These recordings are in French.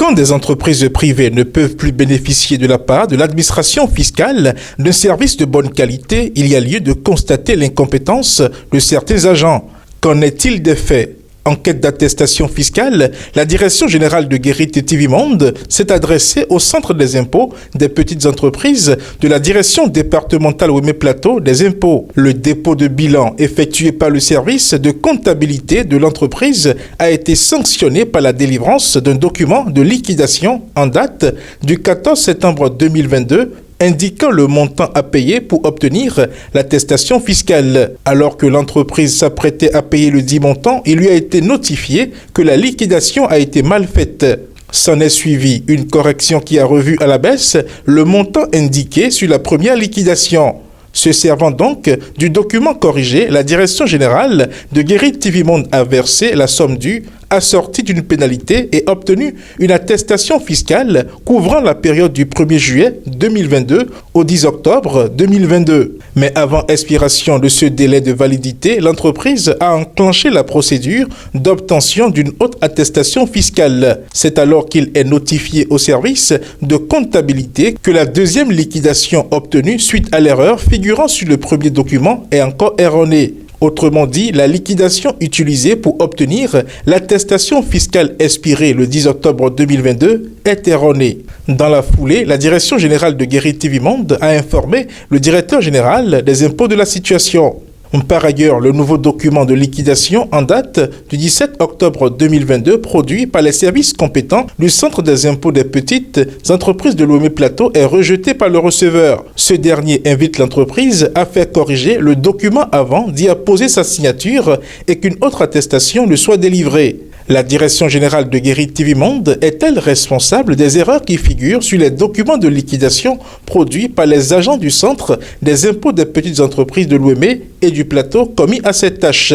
Quand des entreprises privées ne peuvent plus bénéficier de la part de l'administration fiscale d'un service de bonne qualité, il y a lieu de constater l'incompétence de certains agents. Qu'en est-il des faits ? En quête d'attestation fiscale, la Direction générale de Guérite TV Monde s'est adressée au Centre des impôts des petites entreprises de la Direction départementale Ouémé-Plateau des impôts. Le dépôt de bilan effectué par le service de comptabilité de l'entreprise a été sanctionné par la délivrance d'un document de liquidation en date du 14 septembre 2022 indiquant le montant à payer pour obtenir l'attestation fiscale. Alors que l'entreprise s'apprêtait à payer le dit montant, il lui a été notifié que la liquidation a été mal faite. S'en est suivi une correction qui a revu à la baisse le montant indiqué sur la première liquidation. Se servant donc du document corrigé, la Direction générale de Guérite TV Monde a versé la somme due, assortie d'une pénalité et obtenu une attestation fiscale couvrant la période du 1er juillet 2022 au 10 octobre 2022. Mais avant expiration de ce délai de validité, l'entreprise a enclenché la procédure d'obtention d'une haute attestation fiscale. C'est alors qu'il est notifié au service de comptabilité que la deuxième liquidation obtenue suite à l'erreur figurant sur le premier document est encore erronée. Autrement dit, la liquidation utilisée pour obtenir l'attestation fiscale expirée le 10 octobre 2022 est erronée. Dans la foulée, la Direction générale de Guérite TV Monde a informé le directeur général des impôts de la situation. Par ailleurs, le nouveau document de liquidation en date du 17 octobre 2022 produit par les services compétents du Centre des impôts des petites entreprises de Ouémé-Plateau est rejeté par le receveur. Ce dernier invite l'entreprise à faire corriger le document avant d'y apposer sa signature et qu'une autre attestation ne soit délivrée. La Direction générale de Guérite TV Monde est-elle responsable des erreurs qui figurent sur les documents de liquidation produits par les agents du Centre des impôts des petites entreprises de l'Ouémé et du Plateau commis à cette tâche?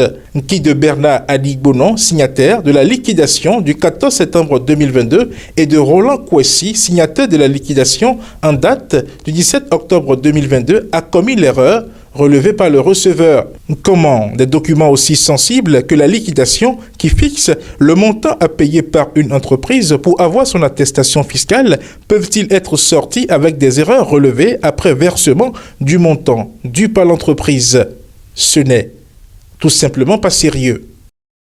Qui de Bernard Adigbonon, signataire de la liquidation du 14 septembre 2022 et de Roland Kouessi, signataire de la liquidation en date du 17 octobre 2022, a commis l'erreur relevé par le receveur. Comment des documents aussi sensibles que la liquidation qui fixe le montant à payer par une entreprise pour avoir son attestation fiscale peuvent-ils être sortis avec des erreurs relevées après versement du montant dû par l'entreprise? Ce n'est tout simplement pas sérieux.